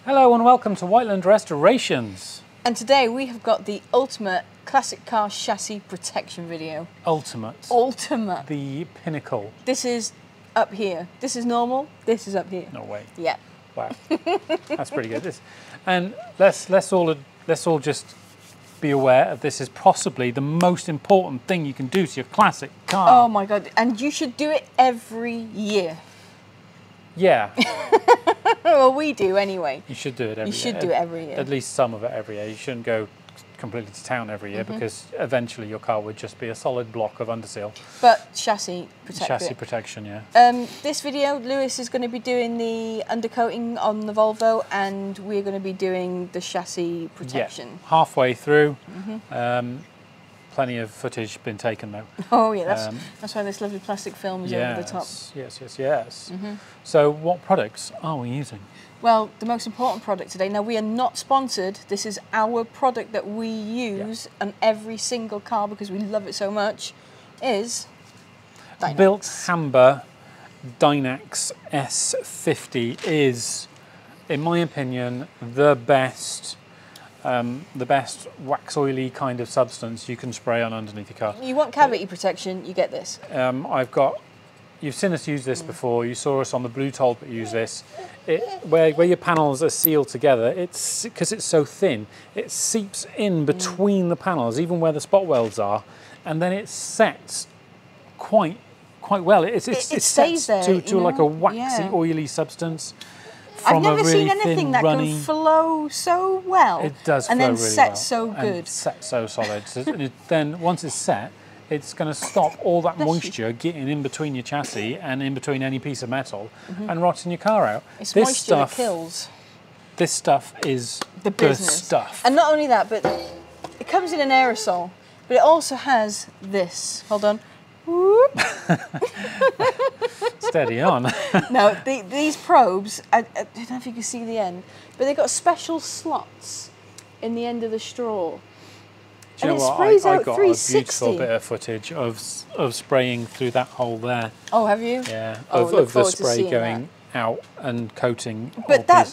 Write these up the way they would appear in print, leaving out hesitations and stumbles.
Hello and welcome to Whiteland Restorations. And today we have got the ultimate classic car chassis protection video. Ultimate. Ultimate. The pinnacle. This is up here. This is normal. This is up here. No way. Yeah. Wow. That's pretty good. And let's all just be aware of this is possibly the most important thing you can do to your classic car. Oh my God. And you should do it every year. Yeah. Well, we do anyway. You should do it every year. You should do it every year. At least some of it every year. You shouldn't go completely to town every year because eventually your car would just be a solid block of underseal. But chassis protection. Chassis protection, yeah. This video, Lewis is going to be doing the undercoating on the Volvo, and we're going to be doing the chassis protection. Yeah, halfway through. Plenty of footage been taken though. Oh yeah, that's why this lovely plastic film is over the top. Yes. So what products are we using? Well, the most important product today, now we are not sponsored, this is our product that we use on every single car because we love it so much, is Dynax. Bilthamber Dynax S50 is, in my opinion, the best wax oily kind of substance you can spray on underneath your car. You want cavity protection, you get this. You've seen us use this before. You saw us on the Blue Talbot use this. Where your panels are sealed together, because it's so thin, it seeps in between the panels, even where the spot welds are, and then it sets quite well. It stays there to like a waxy, oily substance. I've never really seen anything that can flow so well. It does and flow then really set well. so good. And set so solid. So then once it's set, it's going to stop all that moisture getting in between your chassis and in between any piece of metal and rotting your car out. It's moisture that kills. This stuff is the stuff. And not only that, but it comes in an aerosol, but it also has this. Hold on. Whoop. Steady on. Now, these probes, I don't know if you can see the end, but they've got special slots in the end of the straw. Do you know what? I got a beautiful bit of footage of spraying through that hole there. Oh, have you? Yeah, of the spray going out and coating. But that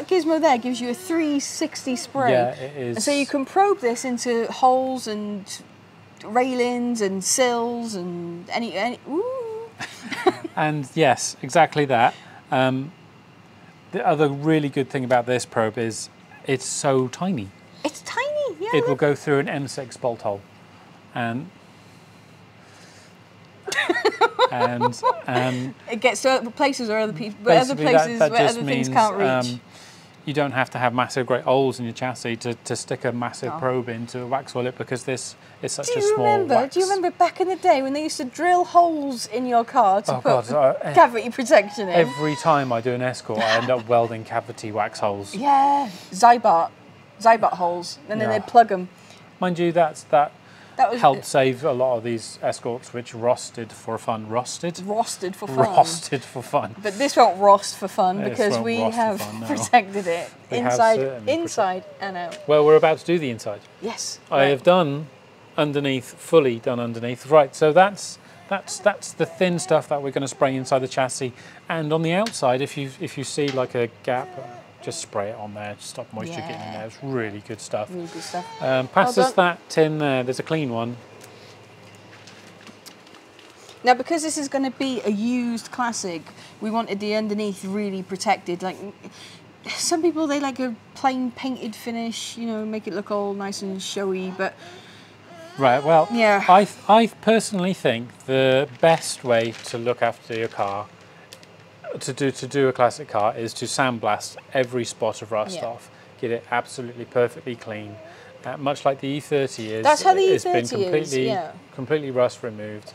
gizmo there gives you a 360 spray. Yeah, it is. And so you can probe this into holes and railings and sills and any ooh. And yes, exactly that. The other really good thing about this probe is it's so tiny. It's tiny, yeah. It will go through an M6 bolt hole, and it gets to other places where other people, where other places where other things can't reach. You don't have to have massive great holes in your chassis to stick a massive probe in to wax oil it, because this is such a small wax. Do you remember back in the day when they used to drill holes in your car to put cavity protection in? Every time I do an Escort, I end up welding cavity wax holes. Yeah, Zybart holes, and then they'd plug them. Mind you, that helped save a lot of these Escorts which rosted for fun. Rosted for fun. But this won't rost for fun because we have protected it inside and out. Well, we're about to do the inside. Yes. I have done underneath, fully done underneath. Right, so that's the thin stuff that we're going to spray inside the chassis. And on the outside, if you see like a gap, just spray it on there to stop moisture getting in there. It's really good stuff. Really good stuff. Pass us that tin there. There's a clean one. Now, because this is going to be a used classic, we wanted the underneath really protected. Like some people, they like a plain painted finish, you know, make it look all nice and showy. But right, well, yeah, I personally think the best way to look after your car, to do a classic car, is to sandblast every spot of rust off, get it absolutely perfectly clean, much like the E30 is. That's how the E30 it's been completely rust removed,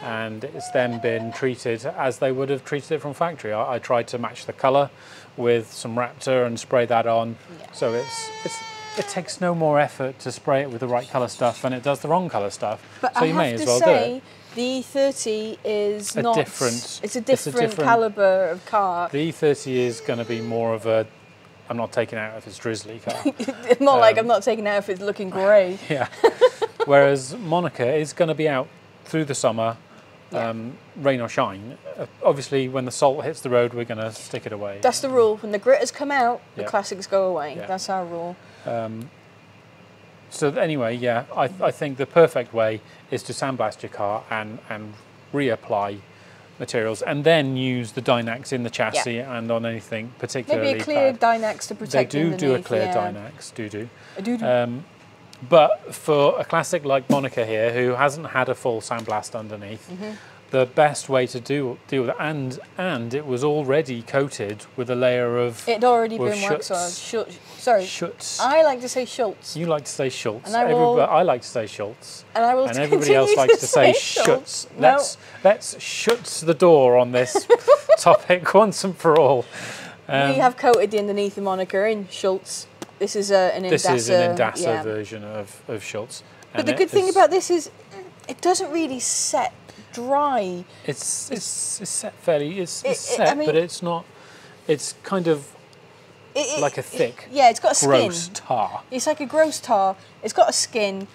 and it's then been treated as they would have treated it from factory. I tried to match the colour with some Raptor and spray that on, so it takes no more effort to spray it with the right colour stuff than it does the wrong colour stuff. But so you may as well do it. The E30 is a different calibre of car. The E30 is going to be more of a, I'm not taking out if it's drizzly car. More like I'm not taking out if it's looking grey. Yeah. Whereas Monica is going to be out through the summer Yeah. Rain or shine. Obviously, when the salt hits the road, we're going to stick it away. That's the rule. When the gritters come out, the Yeah. classics go away. Yeah. That's our rule. So anyway, yeah, I think the perfect way is to sandblast your car and reapply materials, and then use the Dynax in the chassis and on anything particularly Maybe a clear bad. Dynax to They protect do do a underneath, clear yeah. Dynax, do. I do. But for a classic like Monica here, who hasn't had a full sandblast underneath, the best way to deal with it, and it was already coated with a layer of It'd already with been waxed on. Schutz. Sorry, Schutz. I like to say Schultz. You like to say Schultz. And I will- I like to say Schultz. And I will And everybody continue else likes to say Schultz. Schutz. Let's Schutz the door on this topic once and for all. We have coated the underneath the moniker in Schultz. This is an Indasa. This is an Indasa yeah. version of Schultz. But the good thing about this is it doesn't really set dry. it's set fairly. It's set, I mean- but it's not. It's kind of like a thick, Yeah, it's got a skin. gross tar. It's like a gross tar. It's got a skin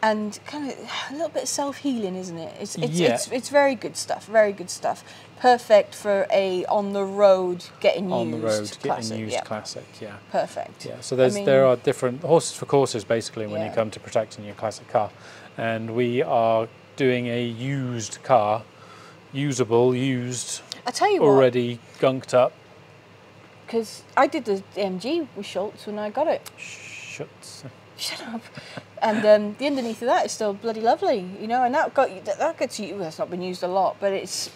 and kind of a little bit of self-healing, isn't it? It's very good stuff. Very good stuff. Perfect for a on the road getting On used the road, classic. getting used yeah. classic, yeah. Perfect. Yeah, so I mean, there are different horses for courses basically when you Yeah. come to protecting your classic car, and we are doing a used car, used, I tell you what, already gunked up. because I did the MG with Schultz when I got it. Schutz. Shut up. And the underneath of that is still bloody lovely, you know. And that gets you. Well, it's not been used a lot, but it's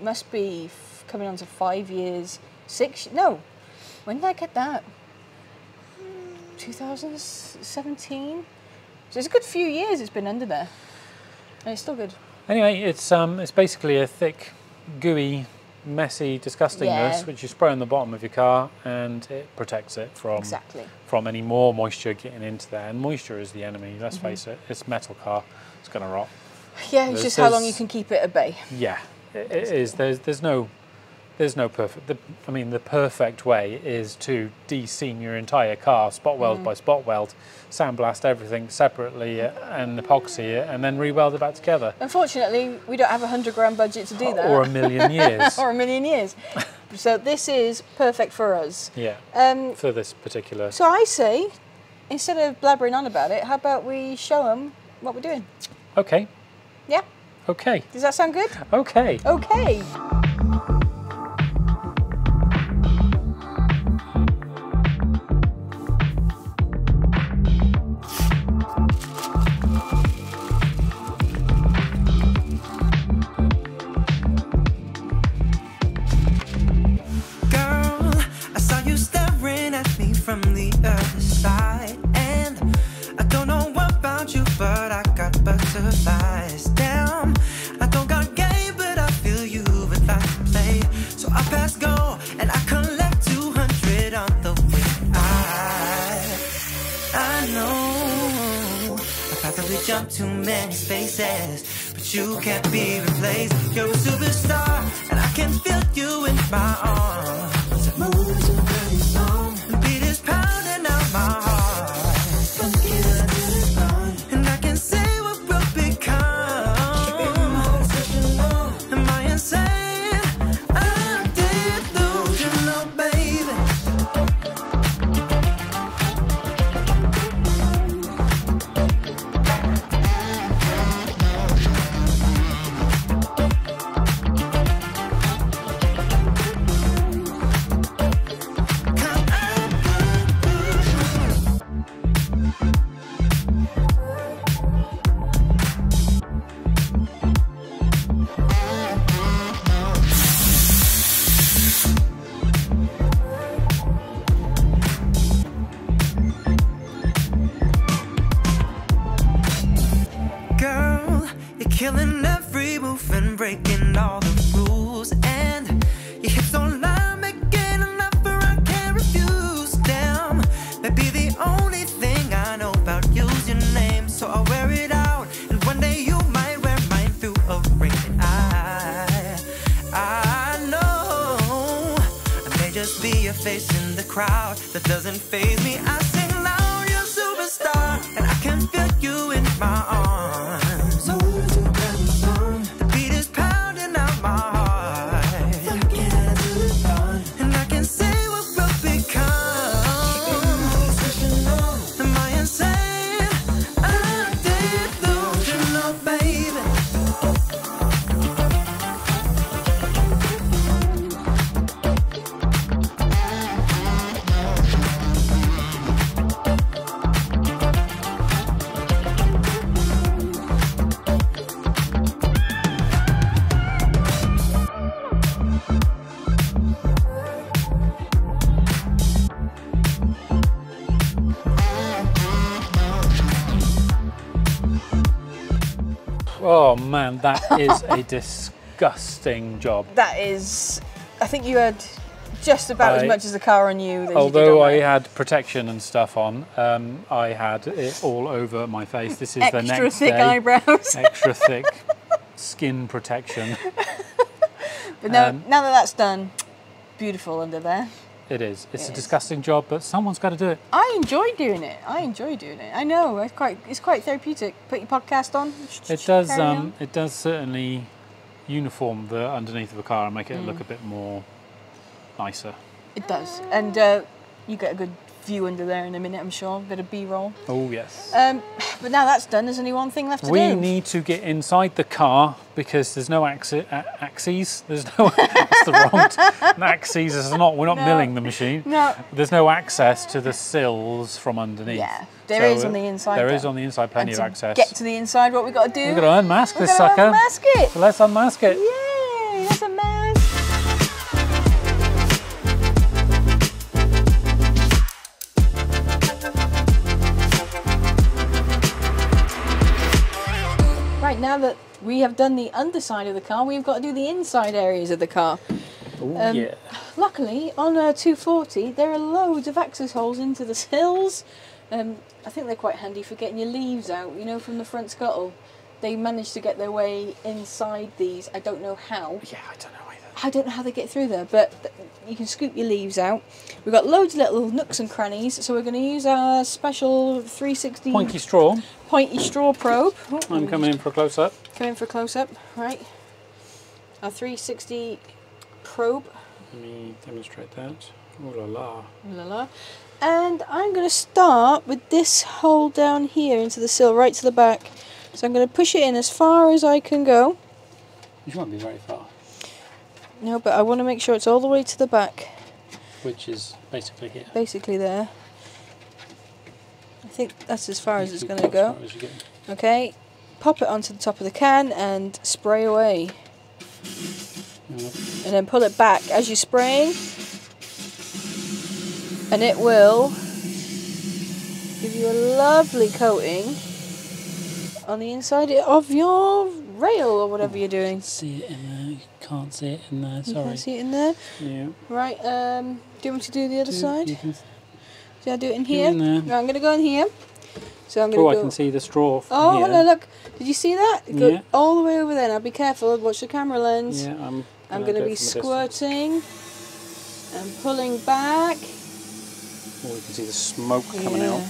must be coming on to 5 years, 6. No, when did I get that? 2017. So it's a good few years. It's been under there, and it's still good. Anyway, it's basically a thick, gooey, messy disgustingness Yeah. which you spray on the bottom of your car, and it protects it Exactly. from any more moisture getting into there. And moisture is the enemy. Let's Mm-hmm. face it. It's a metal car. It's going to rot. Yeah, it's just how long you there's- can keep it at bay. Yeah, it is. There's no perfect. The perfect way is to de-seam your entire car, spot weld by spot weld, sandblast everything separately, and epoxy it, and then re-weld it back together. Unfortunately, we don't have a £100,000 budget to do that. Or a million years. Or a million years. So this is perfect for us. Yeah. For this particular. So I say, instead of blabbering on about it, how about we show them what we're doing? Okay. Yeah? Okay. Does that sound good? Okay. Okay. Girl, I saw you staring at me from the other side, and I don't know about you, but I got butterflies. Damn, I don't got game, but I feel you would like to play. So I pass go, and I collect 200 on the way. I know I probably jumped too many spaces, but you can't be replaced. You're a superstar, and I can feel you in my arms. The moves are very strong, the beat is pounding out my heart. Funky like it's gone, and I can say what we'll become. Keeping my obsession low. Am I insane? I'm delusional, baby. Girl, you're killing every move and breaking all the rules, and your hips don't lie, making an offer I can't refuse. Damn, maybe the only thing I know about you's your name, so I'll wear it out, and one day you might wear mine through a ring. I know I may just be a face in the crowd that doesn't faze me. I sing loud, you're a superstar, and I can feel you in my arms. The beat is pounding. Oh man, that is a disgusting job. That is, I think you had just about as much as the car on you. As Although you I did on had protection and stuff on, I had it all over my face. This is the extra next thick day. eyebrows. Extra thick skin protection. But no, now that that's done, beautiful under there. It is. It's a It is. disgusting job, but someone's got to do it. I enjoy doing it. I know. It's quite therapeutic. Put your podcast on. It does. carry on. It does certainly uniform the underneath of a car and make it look a bit more nicer. It does, and you get a good view under there in a minute. I'm sure. Bit of B-roll. Oh yes. But now that's done. There's only one thing left to We do. need to get inside the car because there's no axes. There's no. That's the wrong. Axes is not. We're not No. milling the machine. No. There's no access to the sills from underneath. Yeah, there is on the inside. There is though. on the inside plenty And of to access. get to the inside, what we got to do? We've got to unmask We're this gonna sucker. unmask it. So let's unmask it. Yay! That's a mask. Right, now that we have done the underside of the car, we've got to do the inside areas of the car. Oh yeah. Luckily, on a 240, there are loads of access holes into the sills. I think they're quite handy for getting your leaves out, you know, from the front scuttle. They managed to get their way inside these. I don't know how. Yeah, I don't know either. I don't know how they get through there, but you can scoop your leaves out. We've got loads of little nooks and crannies, so we're going to use our special 360 Pointy straw. pointy straw probe. Oh, I'm coming in for a close up. Come in for a close-up, right. Our 360 probe. Let me demonstrate that. Oh la la. La la. And I'm going to start with this hole down here into the sill, right to the back. So I'm going to push it in as far as I can go. Which won't be very far. No, but I want to make sure it's all the way to the back. Which is basically here. Basically there. I think that's as far as it's going to go. Okay, pop it onto the top of the can and spray away. And then pull it back as you're spraying. And it will give you a lovely coating on the inside of your rail or whatever you're doing. See it in there. You can't see it in there. You Sorry. can see it in there. Yeah. Right, do you want me to do the other side? You can, Shall I do it in do here? in there. Right, I'm going to go in here. So I'm going Oh, to I go... can see the straw from Oh, here. hello, look. Did you see that? Go Yeah. all the way over there. Now be careful. Watch the camera lens. Yeah, I'm going to be squirting and pulling back. Oh, you can see the smoke coming out.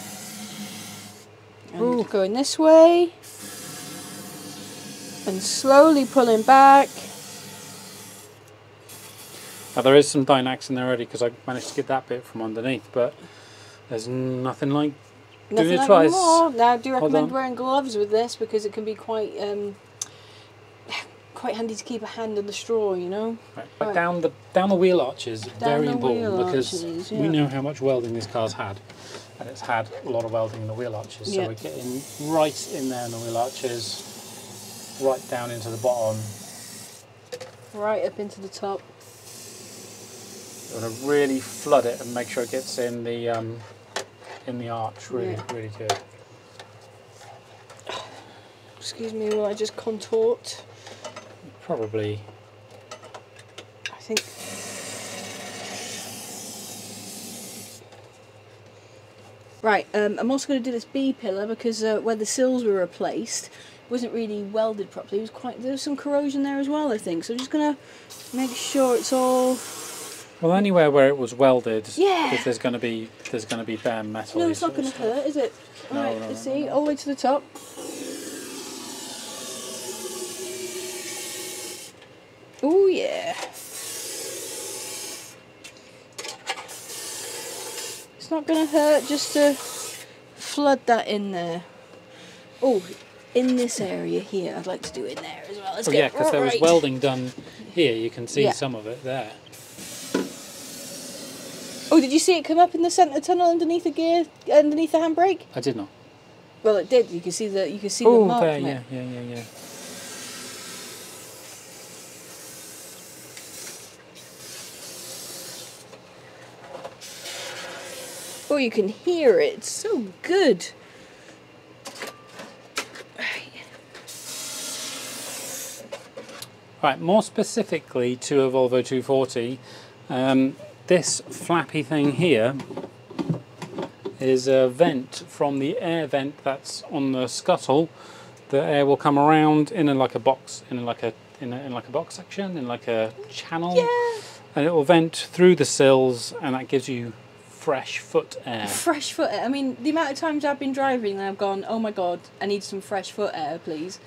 And going this way. And slowly pulling back. Now, there is some Dynax in there already because I managed to get that bit from underneath, but there's nothing like doing Nothing it like twice. more. Now, do you Hold recommend on. wearing gloves with this because it can be quite quite handy to keep a hand on the straw, you know? Right. But Right. down the wheel arches, very the important wheel because arches, we yeah. know how much welding this car's had, and it's had a lot of welding in the wheel arches. Yeah. So we're getting right in there in the wheel arches, right down into the bottom. Right up into the top. You want to really flood it and make sure it gets in the arch. Really, Yeah. really good. Excuse me while I just contort. Probably. I think. Right, I'm also going to do this B pillar because where the sills were replaced, it wasn't really welded properly. It was there was some corrosion there as well, I think. So I'm just going to make sure it's all. Well, anywhere where it was welded, Yeah. because there's going to be bare metal. No, it's not going to hurt, is it? No, Right, no, let's no, see, no. all the way to the top. Oh yeah. It's not going to hurt just to flood that in there. Oh, in this area here, I'd like to do in there as well. Let's Oh get yeah, because there was right. welding done here. You can see Yeah. some of it there. Oh, did you see it come up in the centre tunnel underneath the gear, underneath the handbrake? I did not. Well, it did. You can see the the Oh, mark there, from yeah, it. yeah. Oh, you can hear it. It's so good. Right. Right, more specifically to a Volvo 240, this flappy thing here is a vent from the air vent that's on the scuttle. The air will come around in like a box, in like a box section, in like a channel, and it will vent through the sills, and that gives you fresh foot air. Fresh foot air. I mean, the amount of times I've been driving and I've gone, oh my god, I need some fresh foot air, please.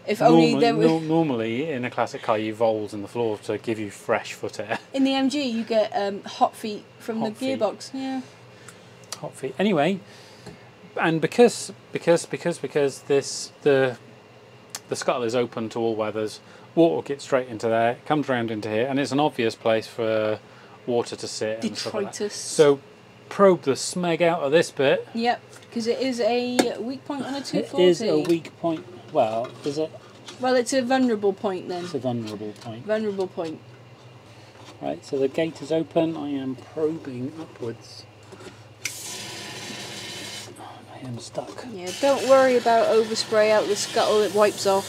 If only there were... Normally, in a classic car, you voles in the floor to give you fresh foot air. In the MG, you get hot feet from the gearbox. Yeah. Hot feet. Anyway, and because the scuttle is open to all weathers, water gets straight into there, it comes around into here, and it's an obvious place for water to sit. And stuff like that. So probe the smeg out of this bit. Yep, because it is a weak point on a 240. It is a weak point. Well, is it? Well, it's a vulnerable point then. It's a vulnerable point. Vulnerable point. Right, so the gate is open. I am probing upwards. I am stuck. Yeah, don't worry about overspray out the scuttle. It wipes off.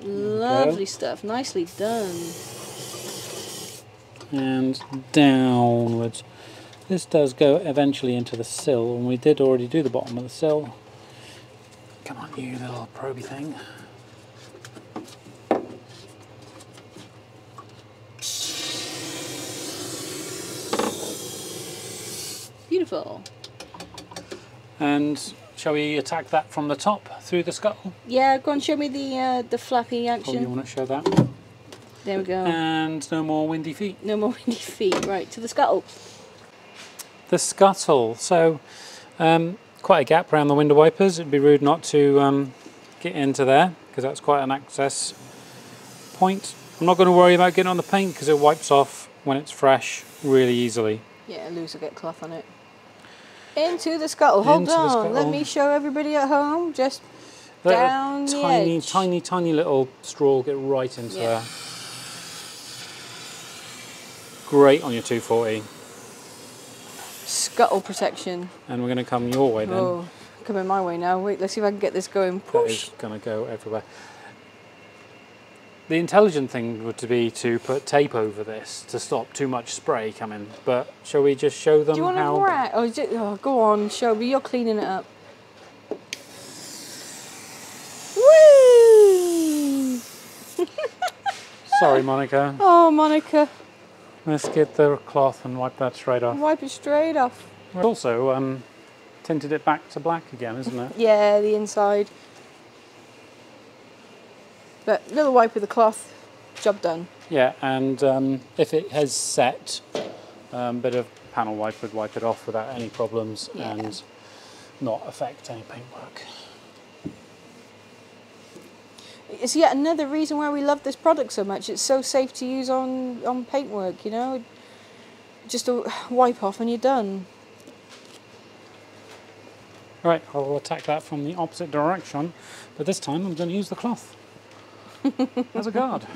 Lovely stuff. Nicely done. And downwards. This does go eventually into the sill, and we did already do the bottom of the sill. Come on, you little proby thing. Beautiful. And shall we attack that from the top through the scuttle? Yeah, go on, show me the flappy action. Oh, you want to show that? There we go. And no more windy feet. No more windy feet. Right, to the scuttle. The scuttle. So, quite a gap around the window wipers. It'd be rude not to get into there, because that's quite an access point. I'm not going to worry about getting on the paint, because it wipes off when it's fresh really easily. Yeah, Luz will get cloth on it. Into the scuttle. Hold on. Let me show everybody at home. Just down the edge. Tiny little straw will get right into there. Great on your 240. Scuttle protection. And we're going to come your way then. Oh, coming my way now. Wait, let's see if I can get this going. Push. That is going to go everywhere. The intelligent thing would be to put tape over this to stop too much spray coming. But shall we just show them how? Do you want to oh, go on, show me. You're cleaning it up. Woo! Sorry, Monica. Oh, Monica. Let's get the cloth and wipe that straight off. Wipe it straight off. We've also tinted it back to black again, isn't it? Yeah, the inside. But little wipe with the cloth, job done. Yeah, and if it has set, bit of panel wipe would wipe it off without any problems and not affect any paintwork. It's yet another reason why we love this product so much. It's so safe to use on paintwork, you know. Just a wipe off and you're done. Right, I'll attack that from the opposite direction, but this time I'm going to use the cloth as a guard.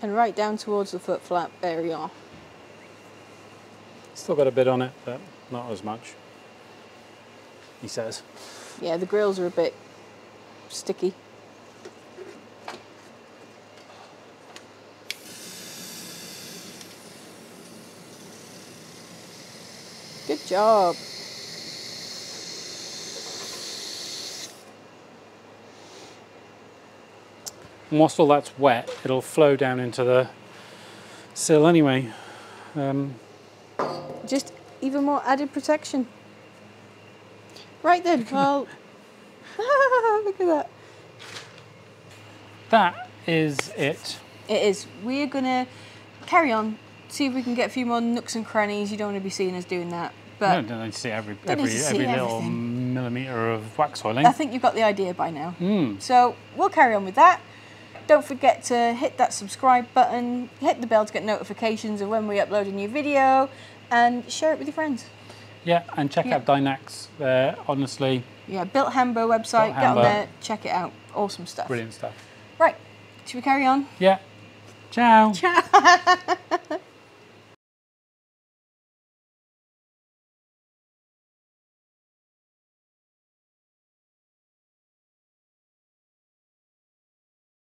And right down towards the foot flap, there we are. Still got a bit on it, but not as much, he says. Yeah, the grills are a bit sticky. Good job. And whilst all that's wet, it'll flow down into the sill anyway. Just even more added protection. Right then, well, look at that. That is it. It is. We're gonna carry on, see if we can get a few more nooks and crannies. You don't want to be seeing us doing that. But I don't need to see every need to see little everything. millimetre of wax oiling. I think you've got the idea by now. So we'll carry on with that. Don't forget to hit that subscribe button, hit the bell to get notifications of when we upload a new video, and share it with your friends. Yeah, and check out Dynax there, honestly. Yeah, Built Hambo website, get on there, check it out. Awesome stuff. Brilliant stuff. Right, should we carry on? Yeah. Ciao. Ciao.